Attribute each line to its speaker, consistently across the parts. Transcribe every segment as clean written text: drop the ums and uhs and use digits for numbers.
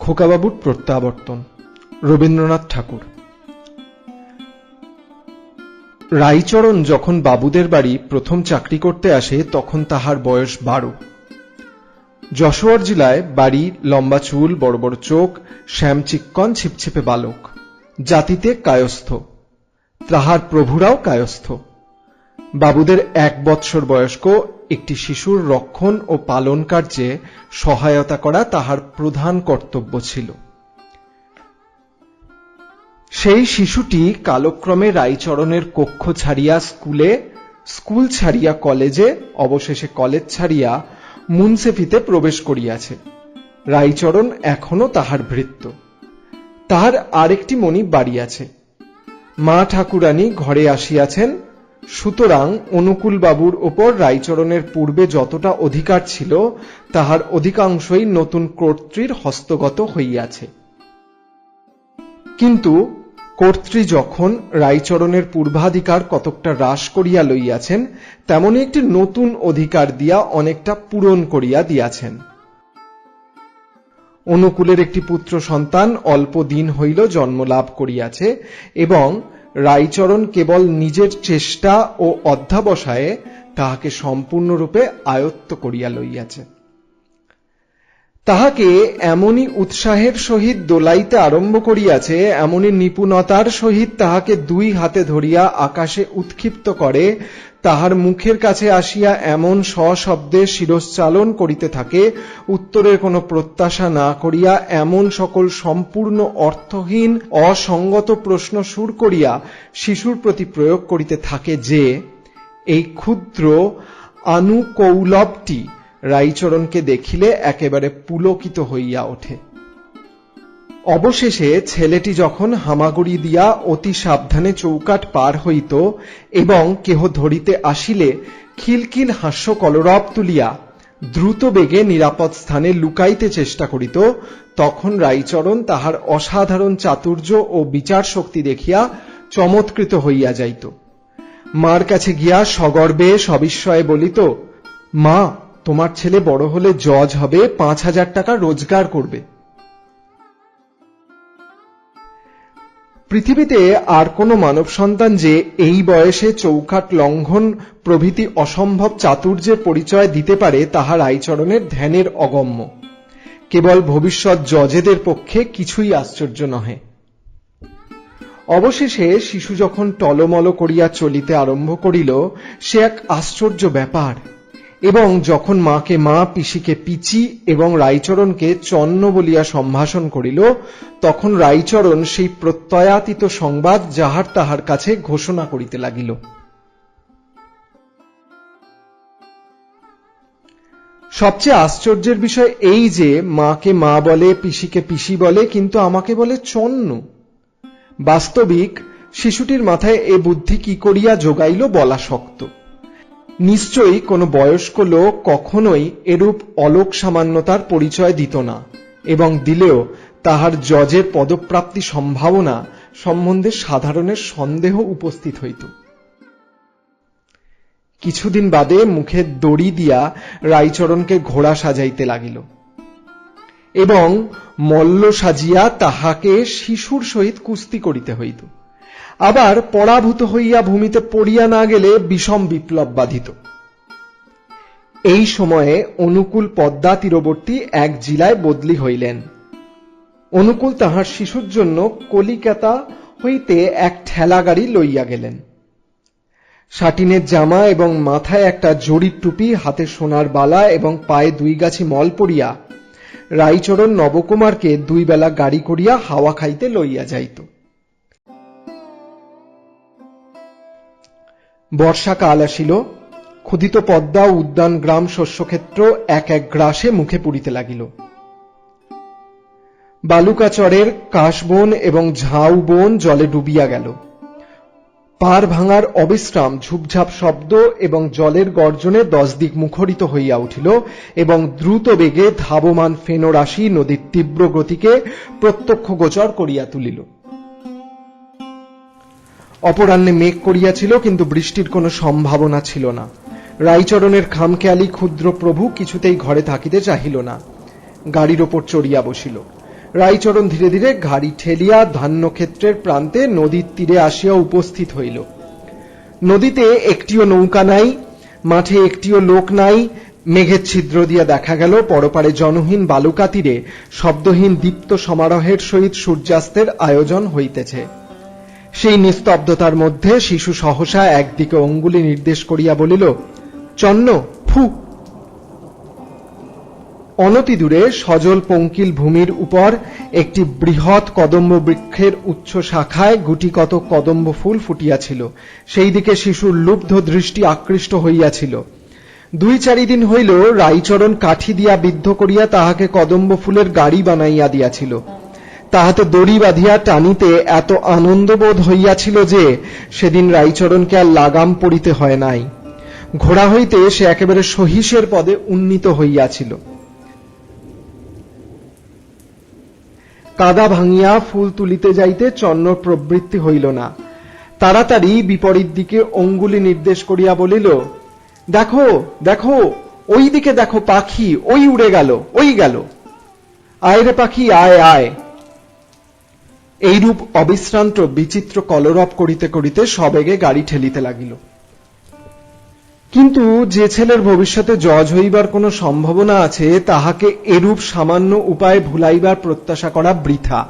Speaker 1: খোকাবাবুর প্রত্যাবর্তন, রবীন্দ্রনাথ ঠাকুর। রাইচরণ যখন বাবুদের বাড়ি প্রথম চাকরি করতে আসে তখন তাহার বয়স 12। যশোর জেলায় বাড়ি, লম্বা চুল, বড় বড় চোখ, শ্যামচিক্কন ছিপছিপে বালক, জাতিতে কায়স্থ। তাহার প্রভুরাও কায়স্থ। বাবুদের 1 বৎসর বয়স্ক একটি শিশুর রক্ষণ ও পালন কার্যে সহায়তা করা তাহার প্রধান কর্তব্য ছিল। সেই শিশুটি কালক্রমে রাইচরণের কক্ষ ছাড়িয়া স্কুল ছাড়িয়া কলেজে, অবশেষে কলেজ ছাড়িয়া মুন্সেফিতে প্রবেশ করিয়াছে। রাইচরণ এখনো তাহার ভৃত্য। তাহার আরেকটি মণি বাড়ি আছে। মা ঠাকুরানী ঘরে আসিয়াছেন, সুতরাং অনুকূলবাবুর ওপর রাইচরণের পূর্বে যতটা অধিকার ছিল তাহার অধিকাংশই নতুন কর্ত্রীর হস্তগত হইয়াছে। কিন্তু কর্ত্রী যখন রাইচরণের পূর্বাধিকার কতকটা হ্রাস করিয়া লইয়াছেন, তেমনি একটি নতুন অধিকার দিয়া অনেকটা পূরণ করিয়া দিয়াছেন। অনুকূলের একটি পুত্র সন্তান অল্প দিন হইল জন্মলাভ করিয়াছে এবং রাইচরণ কেবল নিজের চেষ্টা ও অধ্যাবসায়ে তাহাকে সম্পূর্ণরূপে আয়ত্ত করিয়া লইয়াছে। তাহাকে এমনই উৎসাহের সহিত দোলাইতে আরম্ভ করিয়াছে, এমনই নিপুণতার সহিত তাহাকে 2 হাতে ধরিয়া আকাশে উৎক্ষিপ্ত করে, তাহার মুখের কাছে আসিয়া এমন সশব্দে শিরশ্চালন করিতে থাকে, উত্তরের কোনো প্রত্যাশা না করিয়া এমন সকল সম্পূর্ণ অর্থহীন অসঙ্গত প্রশ্ন সুর করিয়া শিশুর প্রতি প্রয়োগ করিতে থাকে যে এই ক্ষুদ্র আনুকৌলবটি রাইচরণকে দেখিলে একেবারে পুলকিত হইয়া ওঠে। অবশেষে ছেলেটি যখন হামাগুড়ি দিয়া অতি সাবধানে চৌকাঠ পার হইত এবং কেহ ধরিতে আসিলে খিলখিল হাস্য কলরব তুলিয়া দ্রুত বেগে নিরাপদ স্থানে লুকাইতে চেষ্টা করিত, তখন রাইচরণ তাহার অসাধারণ চাতুর্য ও বিচার শক্তি দেখিয়া চমৎকৃত হইয়া যাইত। মার কাছে গিয়া সগর্বে সবিস্ময়ে বলিত, মা, তোমার ছেলে বড় হলে জজ হবে, 5,000 টাকা রোজগার করবে। পৃথিবীতে আর কোন মানব সন্তান যে এই বয়সে চৌকাঠ লঙ্ঘন প্রভৃতি অসম্ভব চাতুর্যের পরিচয় দিতে পারে তাহা রাইচরণের ধ্যানের অগম্য। কেবল ভবিষ্যৎ জজেদের পক্ষে কিছুই আশ্চর্য নহে। অবশেষে শিশু যখন টলমল করিয়া চলিতে আরম্ভ করিল, সে এক আশ্চর্য ব্যাপার। এবং যখন মাকে মা, পিসিকে পিচি এবং রাইচরণকে চন্ন বলিয়া সম্ভাষণ করিল, তখন রাইচরণ সেই প্রত্যয়াতীত সংবাদ যাহার তাহার কাছে ঘোষণা করিতে লাগিল। সবচেয়ে আশ্চর্যের বিষয় এই যে মাকে মা বলে, পিসিকে পিসি বলে, কিন্তু আমাকে বলে চন্ন। বাস্তবিক শিশুটির মাথায় এ বুদ্ধি কি করিয়া যোগাইল বলা শক্ত। নিশ্চয়ই কোনো বয়স্ক লোক কখনোই এরূপ অলোক সামান্যতার পরিচয় দিত না, এবং দিলেও তাহার জজের পদপ্রাপ্তি সম্ভাবনা সম্বন্ধে সাধারণের সন্দেহ উপস্থিত হইত। কিছুদিন বাদে মুখে দড়ি দিয়া রাইচরণকে ঘোড়া সাজাইতে লাগিল এবং মল্ল সাজিয়া তাহাকে শিশুর সহিত কুস্তি করিতে হইত। আবার পরাভূত হইয়া ভূমিতে পড়িয়া না গেলে বিষম বিপ্লব বাধিত। এই সময়ে অনুকূল পদ্মা তীরবর্তী এক জেলায় বদলি হইলেন। অনুকূল তাহার শিশুর জন্য কলিকাতা হইতে এক ঠেলা গাড়ি লইয়া গেলেন। সাটিনের জামা এবং মাথায় একটা জরির টুপি, হাতে সোনার বালা এবং পায়ে 2 গাছি মল পরিয়া রাইচরণ নবকুমারকে 2 বেলা গাড়ি করিয়া হাওয়া খাইতে লইয়া যাইত। বর্ষাকাল আসিল। ক্ষুধিত পদ্মা উদ্যান গ্রাম শস্যক্ষেত্র এক এক গ্রাসে মুখে পুড়িতে লাগিল। বালুকাচরের কাশবন এবং ঝাউ বন জলে ডুবিয়া গেল। পার ভাঙার অবিশ্রাম ঝুপঝাপ শব্দ এবং জলের গর্জনে 10 দিক মুখরিত হইয়া উঠিল এবং দ্রুত বেগে ধাবমান ফেনোরাশি নদীর তীব্র গতিকে প্রত্যক্ষ গোচর করিয়া তুলিল। অপরাহ্নে মেঘ করিয়াছিল, কিন্তু বৃষ্টির কোনো সম্ভাবনা ছিল না। রাইচরণের খামখেয়ালি ক্ষুদ্র প্রভু কিছুতেই ঘরে থাকিতে চাহিল না। গাড়ির ওপর চড়িয়া বসিল। রাইচরণ ধীরে ধীরে ঘাড়ি ঠেলিয়া ধান্যক্ষেত্রের প্রান্তে নদীর তীরে আসিয়া উপস্থিত হইল। নদীতে একটিও নৌকা নাই, মাঠে একটিও লোক নাই। মেঘের ছিদ্র দিয়া দেখা গেল পরপারে জনহীন বালুকা তীরে শব্দহীন দীপ্ত সমারোহের সহিত সূর্যাস্তের আয়োজন হইতেছে। সেই নিস্তব্ধতার মধ্যে শিশু সহসা একদিকে অঙ্গুলি নির্দেশ করিয়া বলিল, চন্ন ফু। অনতি দূরে সজল পঙ্কিল ভূমির উপর একটি বৃহৎ কদম্ব বৃক্ষের উচ্চ শাখায় গুটি কত কদম্ব ফুল ফুটিয়াছিল। সেই দিকে শিশুর লুব্ধ দৃষ্টি আকৃষ্ট হইয়াছিল। 2-4 দিন হইল রাইচরণ কাঠি দিয়া বিদ্ধ করিয়া তাহাকে কদম্ব ফুলের গাড়ি বানাইয়া দিয়াছিল। তাহাতে দড়ি বাঁধিয়া টানিতে এত আনন্দবোধ হইয়াছিল যে সেদিন রাইচরণকে আর লাগাম পড়িতে হয় নাই। ঘোড়া হইতে সে একেবারে সহিসের পদে উন্নীত হইয়াছিল। কাদা ভাঙিয়া ফুল তুলিতে যাইতে চন্নর প্রবৃত্তি হইল না। তাড়াতাড়ি বিপরীত দিকে অঙ্গুলি নির্দেশ করিয়া বলিল, দেখো দেখো, ওই দিকে দেখো পাখি, ওই উড়ে গেল, ওই গেল। আয় রে পাখি, আয় আয়। এইরূপ অবিশ্রান্ত বিচিত্র কলরব করিতে করিতে সবেগে গাড়ি ঠেলিতে লাগিল। কিন্তু যে ছেলের ভবিষ্যতে জজ হইবার কোন সম্ভাবনা আছে তাহাকে এরূপ সামান্য উপায়ে ভুলাইবার প্রত্যাশা করা বৃথা।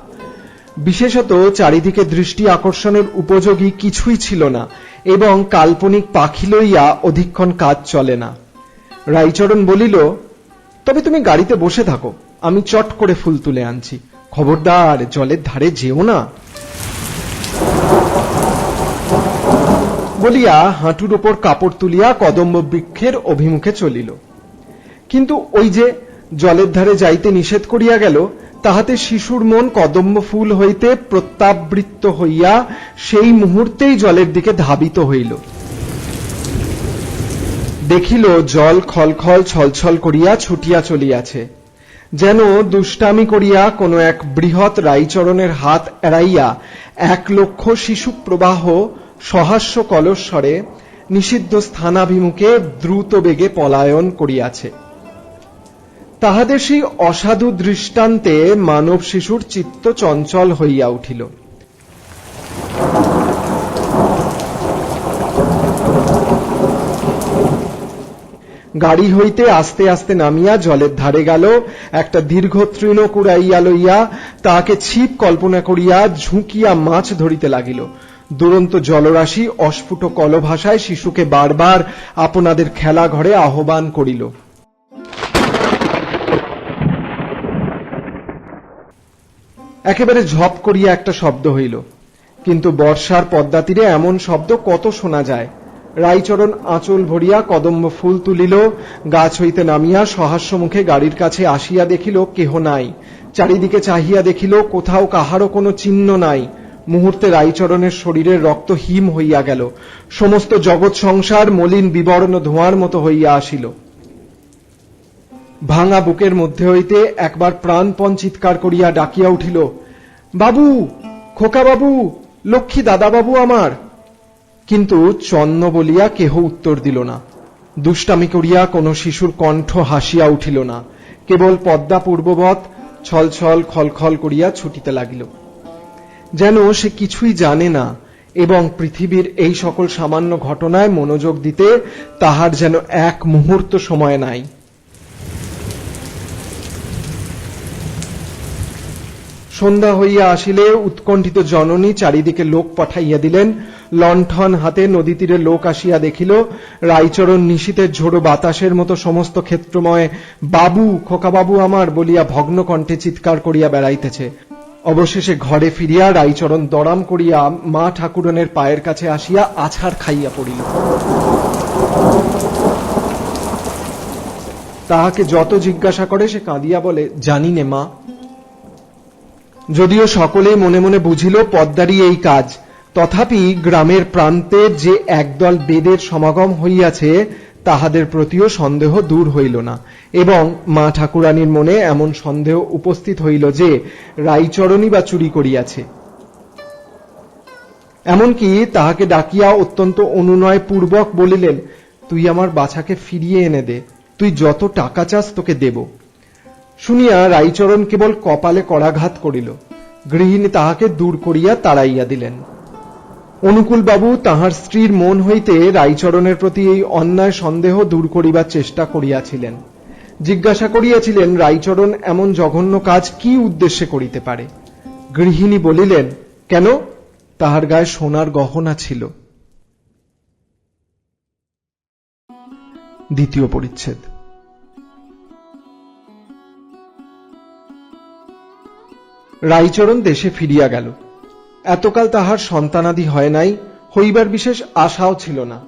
Speaker 1: বিশেষত চারিদিকে দৃষ্টি আকর্ষণের উপযোগী কিছুই ছিল না এবং কাল্পনিক পাখি লইয়া অধিকক্ষণ কাজ চলে না। রাইচরণ বলিল, তবে তুমি গাড়িতে বসে থাকো, আমি চট করে ফুল তুলে আনছি। খবরদার জলের ধারে যেও না। বলিয়া হাঁটুর ওপর কাপড় তুলিয়া কদম্ব বৃক্ষের অভিমুখে চলিল। কিন্তু ওই যে জলের ধারে যাইতে নিষেধ করিয়া গেল, তাহাতে শিশুর মন কদম্ব ফুল হইতে প্রত্যাবৃত্ত হইয়া সেই মুহূর্তেই জলের দিকে ধাবিত হইল। দেখিল জল খলখল ছলছল করিয়া ছুটিয়া চলিয়াছে। যেন দুষ্টামি করিয়া কোন এক বৃহৎ রাইচরণের হাত এড়াইয়া 1 লক্ষ শিশু প্রবাহ সহাস্য কলস্বরে নিষিদ্ধ স্থানাভিমুখে দ্রুত বেগে পলায়ন করিয়াছে। তাহাদের সেই অসাধু দৃষ্টান্তে মানব শিশুর চিত্ত চঞ্চল হইয়া উঠিল। গাড়ি হইতে আস্তে আস্তে নামিয়া জলের ধারে গেল, একটা দীর্ঘ তৃণ কুড়াইয়া লইয়া তাহাকে ছিপ কল্পনা করিয়া ঝুঁকিয়া মাছ ধরিতে লাগিল। দুরন্ত জলরাশি অস্ফুট কলভাষায় শিশুকে বারবার আপনাদের খেলা ঘরে আহ্বান করিল। একেবারে ঝপ করিয়া একটা শব্দ হইল, কিন্তু বর্ষার পদ্মা তীরে এমন শব্দ কত শোনা যায়। রাইচরণ আঁচল ভরিয়া কদম্ব ফুল তুলিল, গাছ হইতে নামিয়া সহাস্য মুখে গাড়ির কাছে আসিয়া দেখিল কেহ নাই। চারিদিকে চাহিয়া দেখিল কোথাও কাহারও কোনো চিহ্ন নাই। মুহূর্তে রাইচরণের শরীরের রক্ত হিম হইয়া গেল। সমস্ত জগৎ সংসার মলিন বিবর্ণ ধোঁয়ার মতো হইয়া আসিল। ভাঙা বুকের মধ্যে হইতে একবার প্রাণপণ চিৎকার করিয়া ডাকিয়া উঠিল, বাবু, খোকা বাবু, লক্ষ্মী দাদা বাবু আমার। কিন্তু চন্ন বলিয়া কেহ উত্তর দিল না। দুষ্টামি করিয়া কোন শিশুর কণ্ঠ হাসিয়া উঠিল না। কেবল পদ্মা পূর্ববৎ ছলছল খলখল করিয়া ছুটিতে লাগিল, যেন সে কিছুই জানে না এবং পৃথিবীর এই সকল সামান্য ঘটনায় মনোযোগ দিতে তাহার যেন এক মুহূর্ত সময় নাই। সন্ধ্যা হইয়া আসিলে উৎকণ্ঠিত জননী চারিদিকে লোক পাঠাইয়া দিলেন। লণ্ঠন হাতে নদী তীরে লোক আসিয়া দেখিল রাইচরণ নিশীতের ঝোড়ো বাতাসের মতো সমস্ত ক্ষেত্রময় বাবু, খোকা বাবু আমার বলিয়া ভগ্ন কণ্ঠে চিৎকার করিয়া বেড়াইতেছে। অবশেষে ঘরে ফিরিয়া রাইচরণ দড়াম করিয়া মা ঠাকুরনের পায়ের কাছে আসিয়া আছাড় খাইয়া পড়িল। তাহাকে যত জিজ্ঞাসা করে সে কাঁদিয়া বলে, জানি নে মা। যদিও সকলেই মনে মনে বুঝিল পদ্মারই এই কাজ, তথাপি গ্রামের প্রান্তে যে একদল বেদের সমাগম হইয়াছে তাহাদের প্রতিও সন্দেহ দূর হইল না এবং মা ঠাকুরানীর মনে এমন সন্দেহ উপস্থিত হইল যে রাইচরণই বা চুরি করিয়াছে। এমনকি তাহাকে ডাকিয়া অত্যন্ত অনুনয় পূর্বক বলিলেন, তুই আমার বাছাকে ফিরিয়ে এনে দে, তুই যত টাকা চাস তোকে দেব। শুনিয়া রাইচরণ কেবল কপালে করাঘাত করিল। গৃহিণী তাহাকে দূর করিয়া তাড়াইয়া দিলেন। অনুকূলবাবু তাহার স্ত্রীর মন হইতে রাইচরণের প্রতি এই অন্যায় সন্দেহ দূর করিবার চেষ্টা করিয়াছিলেন। জিজ্ঞাসা করিয়াছিলেন রাইচরণ এমন জঘন্য কাজ কি উদ্দেশ্যে করিতে পারে। গৃহিণী বলিলেন, কেন? তাহার গায়ে সোনার গহনা ছিল। দ্বিতীয় পরিচ্ছেদ। রাইচরণ দেশে ফিরিয়া গেল। এতকাল তাহার সন্তানাদি হয় নাই, হইবার বিশেষ আশাও ছিল না।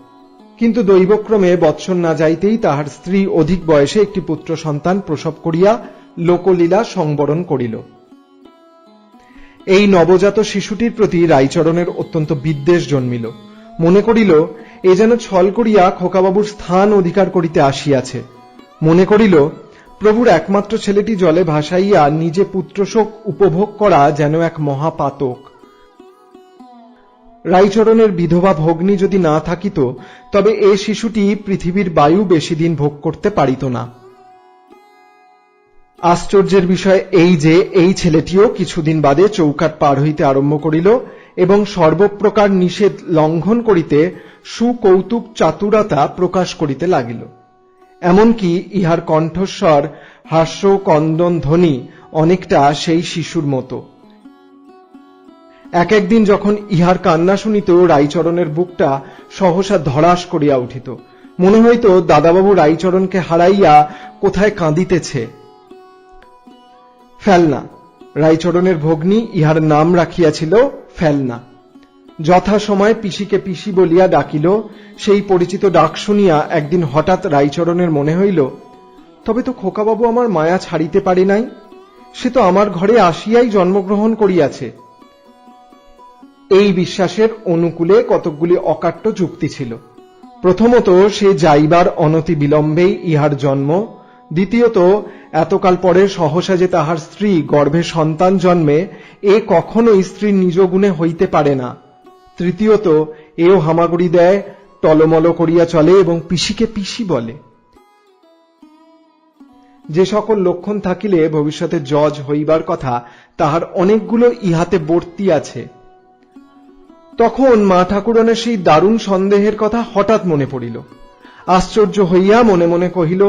Speaker 1: কিন্তু দৈবক্রমে বৎসর না যাইতেই তাহার স্ত্রী অধিক বয়সে একটি পুত্র সন্তান প্রসব করিয়া লোকলীলা সংবরণ করিল। এই নবজাত শিশুটির প্রতি রাইচরণের অত্যন্ত বিদ্বেষ জন্মিল। মনে করিল এ যেন ছল করিয়া খোকাবাবুর স্থান অধিকার করিতে আসিয়াছে। মনে করিল প্রভুর একমাত্র ছেলেটি জলে ভাসাইয়া নিজে পুত্রশোক উপভোগ করা যেন এক মহাপাতক। রাইচরণের বিধবা ভগ্নী যদি না থাকিত তবে এ শিশুটি পৃথিবীর বায়ু বেশি দিন ভোগ করতে পারিত না। আশ্চর্যের বিষয় এই যে এই ছেলেটিও কিছুদিন বাদে চৌকাঠ পার হইতে আরম্ভ করিল এবং সর্বপ্রকার নিষেধ লঙ্ঘন করিতে সুকৌতুক চাতুরতা প্রকাশ করিতে লাগিল। এমনকি ইহার কণ্ঠস্বর হাস্য কন্দন ধ্বনি অনেকটা সেই শিশুর মতো। এক একদিন যখন ইহার কান্না শুনিত রাইচরণের বুকটা সহসা ধড়াস করিয়া উঠিত। মনে হইত দাদাবাবু রাইচরণকে হারাইয়া কোথায় কাঁদিতেছে। ফেলনা, রাইচরণের ভগ্নী ইহার নাম রাখিয়াছিল ফেলনা। যথাসময়ে পিসিকে পিসি বলিয়া ডাকিল। সেই পরিচিত ডাক শুনিয়া একদিন হঠাৎ রাইচরণের মনে হইল, তবে তো খোকাবাবু আমার মায়া ছাড়িতে পারে নাই, সে তো আমার ঘরে আসিয়াই জন্মগ্রহণ করিয়াছে। এই বিশ্বাসের অনুকূলে কতকগুলি অকাট্য যুক্তি ছিল। প্রথমত, সে যাইবার অনতি বিলম্বেই ইহার জন্ম। দ্বিতীয়ত, এতকাল পরে সহসা যে তাহার স্ত্রী গর্ভে সন্তান জন্মে, এ কখনোই স্ত্রীর নিজ গুণে হইতে পারে না। তৃতীয়ত, এও হামাগুড়ি দেয়, টলমল করিয়া চলে এবং পিসিকে পিসি বলে। যে সকল লক্ষণ থাকিলে ভবিষ্যতে জজ হইবার কথা, তাহার অনেকগুলো ইহাতে বর্তি আছে। তখন মা ঠাকুরানের সেই দারুণ সন্দেহের কথা হঠাৎ মনে পড়িল। আশ্চর্য হইয়া মনে মনে কহিল,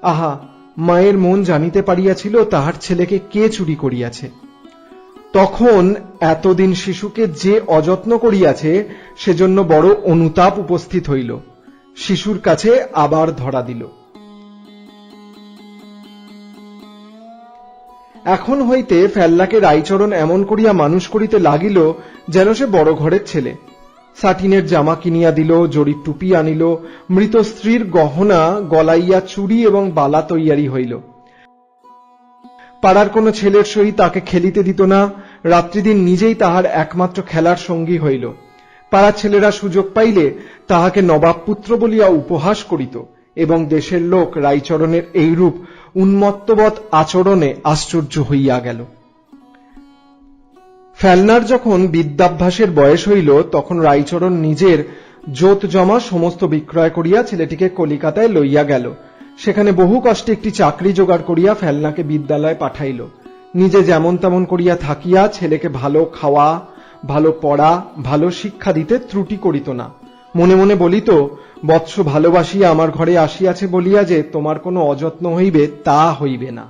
Speaker 1: আহা, মায়ের মন জানিতে পারিয়াছিল তাহার ছেলেকে কে চুরি করিয়াছে। তখন এতদিন শিশুকে যে অযত্ন করিয়াছে সেজন্য বড় অনুতাপ উপস্থিত হইল। শিশুর কাছে আবার ধরা দিল। এখন হইতে ফেল্লাকে রাইচরণ এমন করিয়া মানুষ করিতে লাগিল যেন সে বড় ঘরের ছেলে। সাটিনের জামা কিনিয়া দিল, জরির টুপি আনিল, মৃত স্ত্রীর গহনা গলাইয়া চুড়ি এবং বালা তৈয়ারি হইল। পাড়ার কোন ছেলের সহিত তাকে খেলিতে দিত না। রাত্রিদিন নিজেই তাহার একমাত্র খেলার সঙ্গী হইল। পাড়ার ছেলেরা সুযোগ পাইলে তাহাকে নবাব পুত্র বলিয়া উপহাস করিত এবং দেশের লোক রাইচরণের এইরূপ উন্মত্তবৎ আচরণে আশ্চর্য হইয়া গেল। ফেলনার যখন বিদ্যাভ্যাসের বয়স হইল তখন রাইচরণ নিজের জোত জমা সমস্ত বিক্রয় করিয়া ছেলেটিকে কলিকাতায় লইয়া গেল। সেখানে বহু কষ্টে একটি চাকরি জোগাড় করিয়া ফেলনাকে বিদ্যালয়ে পাঠাইল। নিজে যেমন তেমন করিয়া থাকিয়া ছেলেকে ভালো খাওয়া, ভালো পড়া, ভালো শিক্ষা দিতে ত্রুটি করিত না। মনে মনে বলিত, বৎস ভালোবাসিয়া আমার ঘরে আসিয়াছে বলিয়া যে তোমার কোনো অযত্ন হইবে তা হইবে না।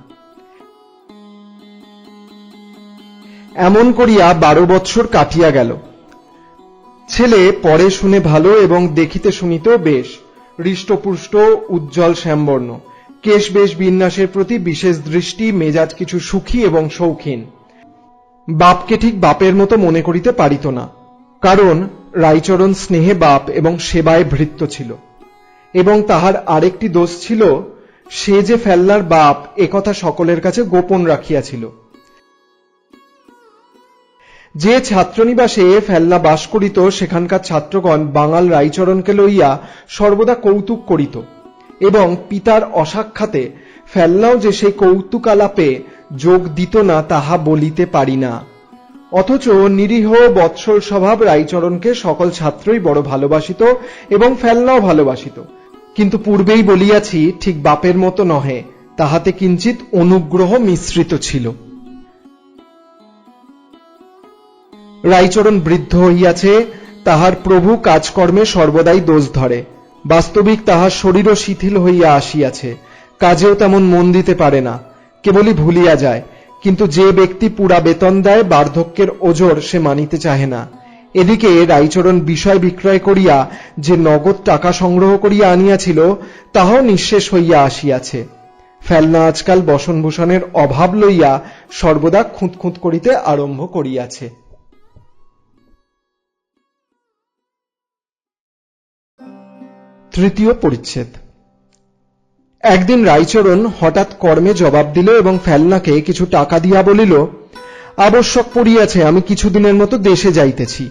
Speaker 1: এমন করিয়া 12 বৎসর কাটিয়া গেল। ছেলে পরে শুনে ভালো এবং দেখিতে শুনিতেও বেশ, হৃষ্টপুষ্ট, উজ্জ্বল শ্যামবর্ণ, কেশ বেশ বিন্যাসের প্রতি বিশেষ দৃষ্টি, মেজাজ কিছু সুখী এবং শৌখিন। বাপকে ঠিক বাপের মতো মনে করিতে পারিত না, কারণ রাইচরণ স্নেহে বাপ এবং সেবায় ভৃত্য ছিল। এবং তাহার আরেকটি দোষ ছিল, সে যে ফেল্লার বাপ একথা সকলের কাছে গোপন রাখিয়াছিল। যে ছাত্রনিবাসে ফেল্লা বাস করিত সেখানকার ছাত্রগণ বাঙাল রাইচরণকে লইয়া সর্বদা কৌতুক করিত এবং পিতার অসাক্ষাতে ফেল্লাও যে সেই কৌতুকালাপে যোগ দিত না তাহা বলিতে পারি না। অথচ নিরীহ বৎসল স্বভাব রাইচরণকে সকল ছাত্রই বড় ভালোবাসিত এবং ফেল্লাও ভালোবাসিত। কিন্তু পূর্বেই বলিয়াছি, ঠিক বাপের মতো নহে, তাহাতে কিঞ্চিত অনুগ্রহ মিশ্রিত ছিল। রাইচরণ বৃদ্ধ হইয়াছে, তাহার প্রভু কাজকর্মে সর্বদাই দোষ ধরে। বাস্তবিক তাহার শরীরও শিথিল হইয়া আসিয়াছে, কাজেও তেমন মন দিতে পারে না, কেবলই ভুলিয়া যায়। কিন্তু যে ব্যক্তি পুরা বেতন দেয়, বার্ধক্যের ওজর সে মানিতে চাহে না। এদিকে রাইচরণ বিষয় বিক্রয় করিয়া যে নগদ টাকা সংগ্রহ করিয়া আনিয়াছিল, তাহাও নিঃশেষ হইয়া আসিয়াছে। ফেলনা আজকাল বসনভূষণের অভাব লইয়া সর্বদা খুঁতখুঁত করিতে আরম্ভ করিয়াছে। তৃতীয় পরিচ্ছেদ। একদিন রাইচরণ হঠাৎ কর্মে জবাব দিল এবং ফেলনাকে কিছু টাকা দিয়া বলিল, আবশ্যক পড়িয়াছে, আমি কিছুদিনের মতো দেশে যাইতেছি।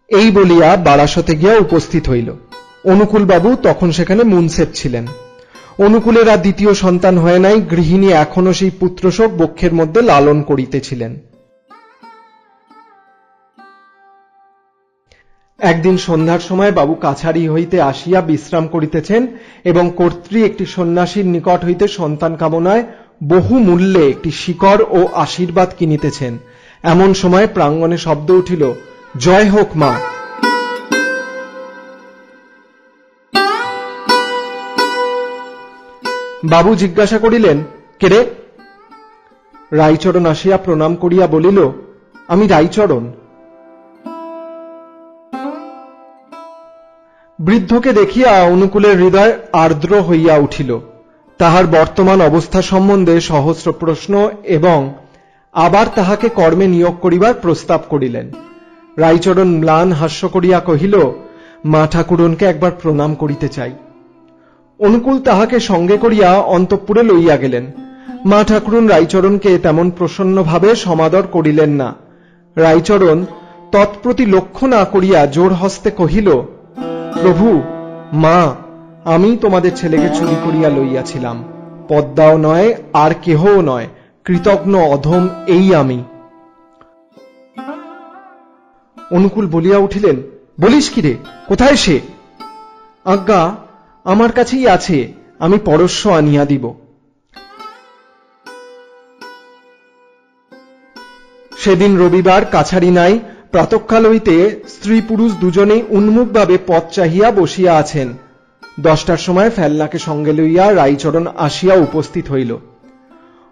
Speaker 1: এই বলিয়া বারাসতে গিয়া উপস্থিত হইল। অনুকূলবাবু তখন সেখানে মুনসেফ ছিলেন। অনুকূলের আর দ্বিতীয় সন্তান হয় নাই, গৃহিণী এখনো সেই পুত্রশোক বক্ষের মধ্যে লালন করিতেছিলেন। একদিন সন্ধ্যার সময় বাবু কাছারি হইতে আসিয়া বিশ্রাম করিতেছেন এবং কর্ত্রী একটি সন্ন্যাসীর নিকট হইতে সন্তান কামনায় বহু মূল্যে একটি শিকড় ও আশীর্বাদ কিনিতেছেন। এমন সময় প্রাঙ্গণে শব্দ উঠিল, জয় হোক মা। বাবু জিজ্ঞাসা করিলেন, কে রে? রাইচরণ আসিয়া প্রণাম করিয়া বলিল, আমি রাইচরণ। বৃদ্ধকে দেখিয়া অনুকূলের হৃদয় আর্দ্র হইয়া উঠিল। তাহার বর্তমান অবস্থা সম্বন্ধে সহস্র প্রশ্ন এবং আবার তাহাকে কর্মে নিয়োগ করিবার প্রস্তাব করিলেন। রাইচরণ ম্লান হাস্য করিয়া কহিল, মা ঠাকুরনকে একবার প্রণাম করিতে চাই। অনুকূল তাহাকে সঙ্গে করিয়া অন্তঃপুরে লইয়া গেলেন। মা ঠাকুরন রাইচরণকে তেমন প্রসন্নভাবে সমাদর করিলেন না। রাইচরণ তৎপ্রতি লক্ষ্য না করিয়া জোর হস্তে কহিল, প্রভু, মা, আমি তোমাদের ছেলেকে চুরি করিয়া লইয়াছিলাম। পদ্মাও নয়, আর কেহও নয়, কৃতজ্ঞ অধম এই আমি। অনুকূল বলিয়া উঠিলেন, বলিস কি রে, কোথায় সে? আজ্ঞা, আমার কাছেই আছে, আমি পরশ্ব আনিয়া দিব। সেদিন রবিবার, কাছারি নাই। প্রাতঃকাল হইতে স্ত্রী পুরুষ দুজনেই উন্মুখভাবে পথ চাহিয়া বসিয়া আছেন। 10টার সময় ফেলনাকে সঙ্গে লইয়া রাইচরণ আসিয়া উপস্থিত হইল।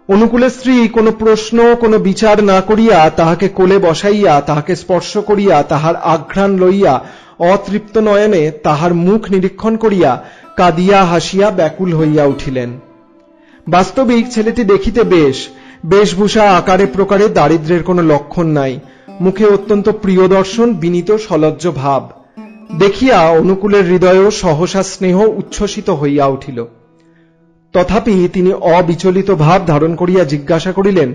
Speaker 1: অনুকূলের স্ত্রী কোনো প্রশ্ন, কোনো বিচার না করিয়া তাহাকে কোলে বসাইয়া, তাহাকে স্পর্শ করিয়া, তাহার আঘ্রাণ লইয়া অতৃপ্ত নয়নে তাহার মুখ নিরীক্ষণ করিয়া কাঁদিয়া হাসিয়া ব্যাকুল হইয়া উঠিলেন। বাস্তবিক ছেলেটি দেখিতে বেশ, বেশভূষা আকারে প্রকারে দারিদ্র্যের কোনো লক্ষণ নাই। মুখে অত্যন্ত প্রিয় দর্শন, বিনীত সলজ্জ ভাব দেখিয়া অনুকূলের হৃদয়েও সহসা স্নেহ উচ্ছ্বসিত হইয়া উঠিল। তথাপি তিনি অবিচলিত ভাব ধারণ করিয়া জিজ্ঞাসা করিলেন,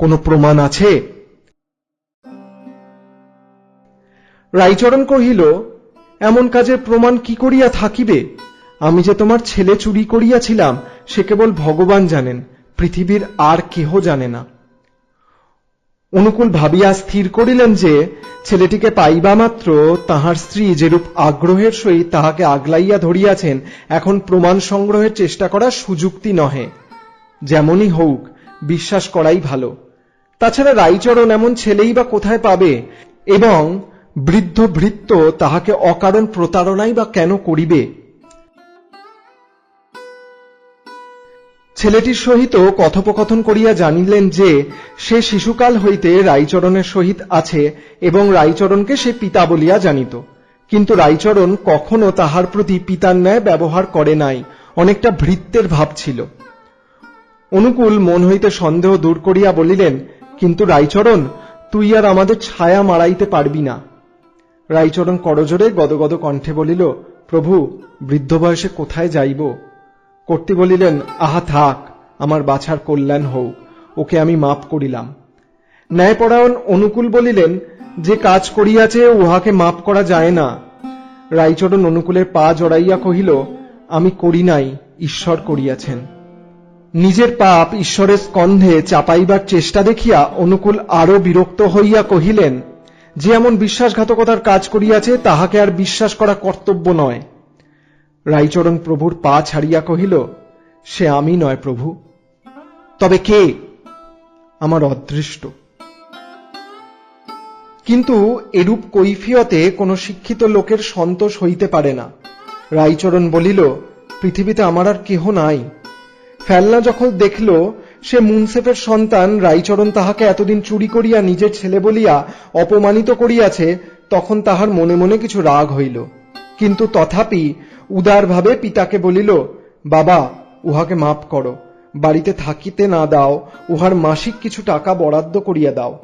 Speaker 1: কোন প্রমাণ আছে? রাইচরণ কহিল, এমন কাজের প্রমাণ কি করিয়া থাকিবে? আমি যে তোমার ছেলে চুরি করিয়াছিলাম সে কেবল ভগবান জানেন, পৃথিবীর আর কেহ জানে না। অনুকূল ভাবিয়া স্থির করিলেন যে ছেলেটিকে পাইবা মাত্র তাহার স্ত্রী যেরূপ আগ্রহের সহিত তাহাকে আগলাইয়া ধরিয়াছেন, এখন প্রমাণ সংগ্রহের চেষ্টা করা সুযুক্তি নহে। যেমনই হউক, বিশ্বাস করাই ভালো। তাছাড়া রাইচরণ এমন ছেলেই বা কোথায় পাবে, এবং বৃদ্ধ ভৃত্য তাহাকে অকারণ প্রতারণাই বা কেন করিবে? ছেলেটির সহিত কথোপকথন করিয়া জানিলেন যে সে শিশুকাল হইতে রাইচরণের সহিত আছে এবং রাইচরণকে সে পিতা বলিয়া জানিত, কিন্তু রাইচরণ কখনো তাহার প্রতি পিতার ন্যায় ব্যবহার করে নাই, অনেকটা ভৃত্যের ভাব ছিল। অনুকূল মন হইতে সন্দেহ দূর করিয়া বলিলেন, কিন্তু রাইচরণ, তুই আর আমাদের ছায়া মারাইতে পারবি না। রাইচরণ করজোরে গদগদ কণ্ঠে বলিল, প্রভু, বৃদ্ধ বয়সে কোথায় যাইব? কর্ত্রী বলিলেন, আহা থাক, আমার বাছার কল্যাণ হোক, ওকে আমি মাপ করিলাম। ন্যায়পরায়ণ অনুকূল বলিলেন, যে কাজ করিয়াছে উহাকে মাপ করা যায় না। রাইচরণ অনুকূলের পা জড়াইয়া কহিল, আমি করি নাই, ঈশ্বর করিয়াছেন। নিজের পাপ ঈশ্বরের স্কন্ধে চাপাইবার চেষ্টা দেখিয়া অনুকূল আরো বিরক্ত হইয়া কহিলেন, যে এমন বিশ্বাসঘাতকতার কাজ করিয়াছে তাহাকে আর বিশ্বাস করা কর্তব্য নয়। রাইচরণ প্রভুর পা ছাড়িয়া কহিল, সে আমি নয় প্রভু। তবে কে? আমার অদৃষ্ট। কিন্তু এরূপ কৈফিয়তে কোন শিক্ষিত লোকের সন্তোষ হইতে পারে না। রাইচরণ বলিল, পৃথিবীতে আমার আর কেহ নাই। ফেলনা যখন দেখল সে মুনসেফের সন্তান রাইচরণ তাহাকে এতদিন চুরি করিয়া নিজের ছেলে বলিয়া অপমানিত করিয়াছে, তখন তাহার মনে মনে কিছু রাগ হইল। কিন্তু তথাপি উদারভাবে পিতাকে বলিল, বাবা, উহাকে মাপ করো, বাড়িতে থাকিতে না দাও, উহার মাসিক কিছু টাকা বরাদ্দ করিয়া দাও।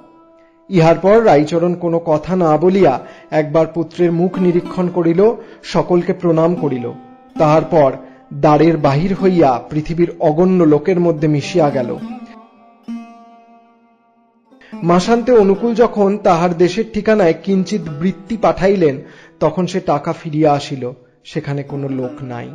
Speaker 1: ইহার পর রাইচরণ কোনো কথা না বলিয়া একবার পুত্রের মুখ নিরীক্ষণ করিল, সকলকে প্রণাম করিল। তাহার পর দ্বারের বাহির হইয়া পৃথিবীর অগণ্য লোকের মধ্যে মিশিয়া গেল। মাসান্তে অনুকূল যখন তাহার দেশের ঠিকানায় কিঞ্চিৎ বৃত্তি পাঠাইলেন, তখন সে টাকা ফিরিয়া আসিল। সেখানে কোনো লোক নাই।